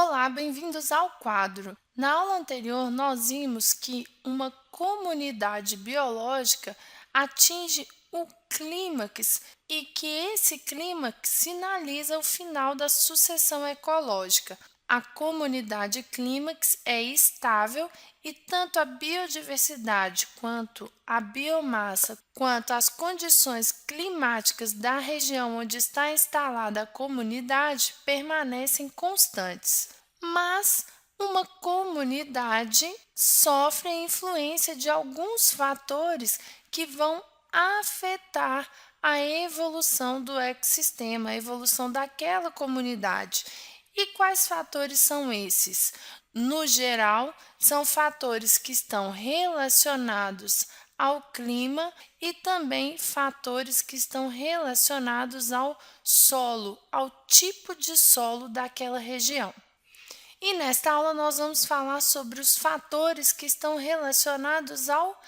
Olá, bem-vindos ao quadro. Na aula anterior, nós vimos que uma comunidade biológica atinge o clímax e que esse clímax sinaliza o final da sucessão ecológica. A comunidade clímax é estável e tanto a biodiversidade quanto a biomassa, quanto as condições climáticas da região onde está instalada a comunidade permanecem constantes. Mas uma comunidade sofre a influência de alguns fatores que vão afetar a evolução do ecossistema, a evolução daquela comunidade. E quais fatores são esses? No geral, são fatores que estão relacionados ao clima e também fatores que estão relacionados ao solo, ao tipo de solo daquela região. E nesta aula nós vamos falar sobre os fatores que estão relacionados ao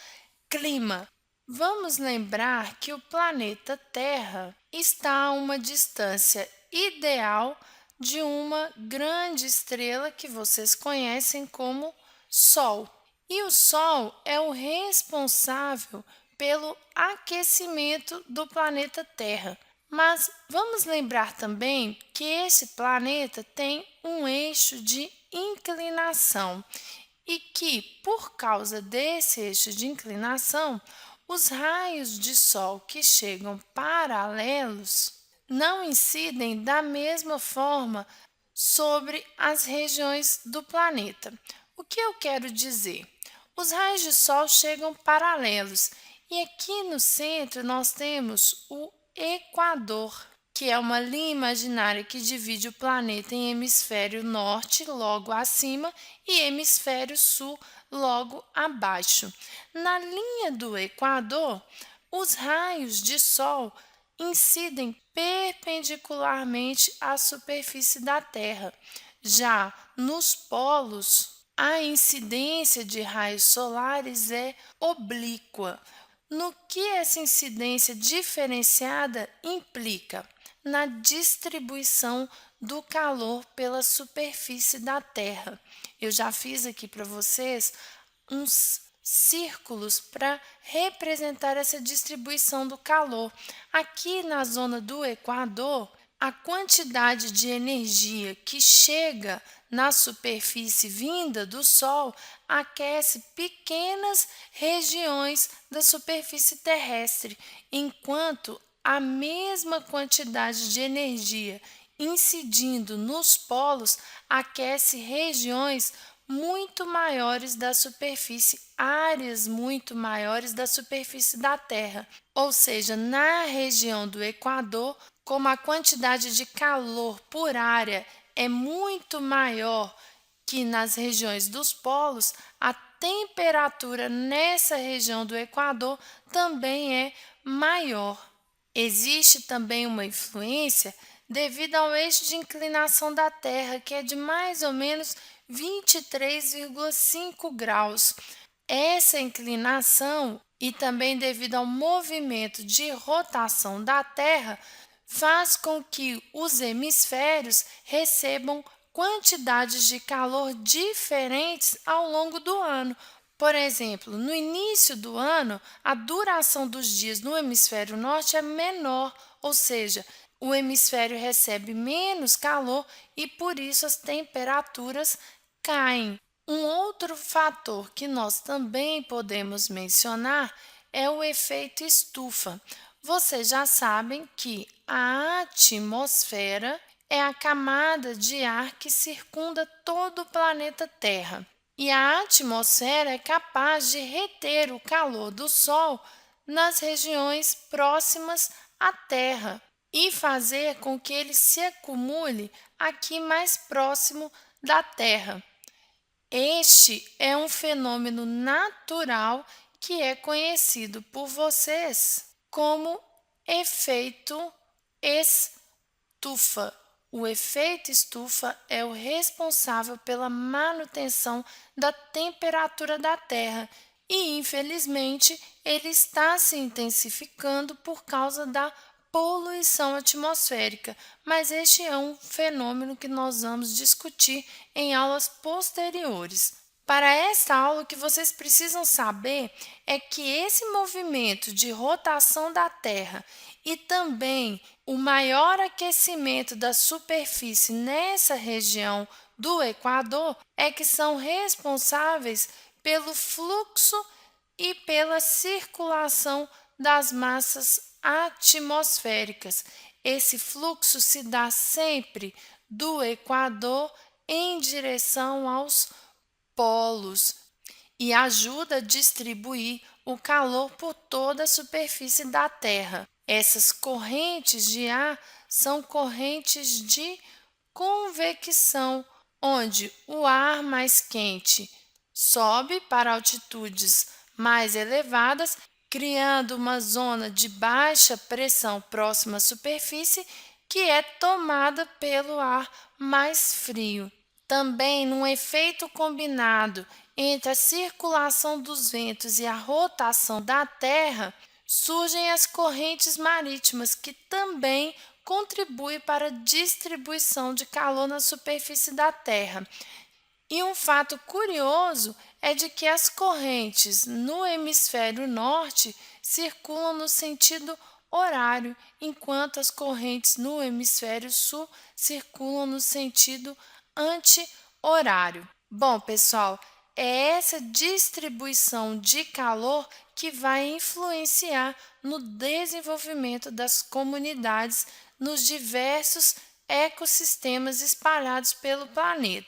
clima. Vamos lembrar que o planeta Terra está a uma distância ideal de uma grande estrela que vocês conhecem como Sol. E o Sol é o responsável pelo aquecimento do planeta Terra. Mas vamos lembrar também que esse planeta tem um eixo de inclinação e que, por causa desse eixo de inclinação, os raios de sol que chegam paralelos não incidem da mesma forma sobre as regiões do planeta. O que eu quero dizer? Os raios de sol chegam paralelos e aqui no centro nós temos o Equador, que é uma linha imaginária que divide o planeta em hemisfério norte, logo acima, e hemisfério sul, logo abaixo. Na linha do Equador, os raios de sol incidem perpendicularmente à superfície da Terra. Já nos polos, a incidência de raios solares é oblíqua. No que essa incidência diferenciada implica? Na distribuição do calor pela superfície da Terra. Eu já fiz aqui para vocês uns círculos para representar essa distribuição do calor. Aqui na zona do Equador, a quantidade de energia que chega na superfície vinda do Sol aquece pequenas regiões da superfície terrestre, enquanto a mesma quantidade de energia incidindo nos polos aquece regiões muito maiores da superfície, áreas muito maiores da superfície da Terra. Ou seja, na região do Equador, como a quantidade de calor por área é muito maior que nas regiões dos polos, a temperatura nessa região do Equador também é maior. Existe também uma influência devido ao eixo de inclinação da Terra, que é de mais ou menos 23,5 graus. Essa inclinação e também devido ao movimento de rotação da Terra faz com que os hemisférios recebam quantidades de calor diferentes ao longo do ano. Por exemplo, no início do ano, a duração dos dias no hemisfério norte é menor, ou seja, o hemisfério recebe menos calor e por isso as temperaturas caem. Um outro fator que nós também podemos mencionar é o efeito estufa. Vocês já sabem que a atmosfera é a camada de ar que circunda todo o planeta Terra. E a atmosfera é capaz de reter o calor do Sol nas regiões próximas à Terra e fazer com que ele se acumule aqui mais próximo da Terra. Este é um fenômeno natural que é conhecido por vocês como efeito estufa. O efeito estufa é o responsável pela manutenção da temperatura da Terra e, infelizmente, ele está se intensificando por causa da poluição atmosférica, mas este é um fenômeno que nós vamos discutir em aulas posteriores. Para esta aula, o que vocês precisam saber é que esse movimento de rotação da Terra e também o maior aquecimento da superfície nessa região do Equador é que são responsáveis pelo fluxo e pela circulação das massas atmosféricas. Esse fluxo se dá sempre do Equador em direção aos polos e ajuda a distribuir o calor por toda a superfície da Terra. Essas correntes de ar são correntes de convecção, onde o ar mais quente sobe para altitudes mais elevadas, criando uma zona de baixa pressão próxima à superfície, que é tomada pelo ar mais frio. Também, num efeito combinado entre a circulação dos ventos e a rotação da Terra, surgem as correntes marítimas, que também contribuem para a distribuição de calor na superfície da Terra. E um fato curioso é de que as correntes no hemisfério norte circulam no sentido horário, enquanto as correntes no hemisfério sul circulam no sentido anti-horário. Bom, pessoal, é essa distribuição de calor que vai influenciar no desenvolvimento das comunidades nos diversos ecossistemas espalhados pelo planeta.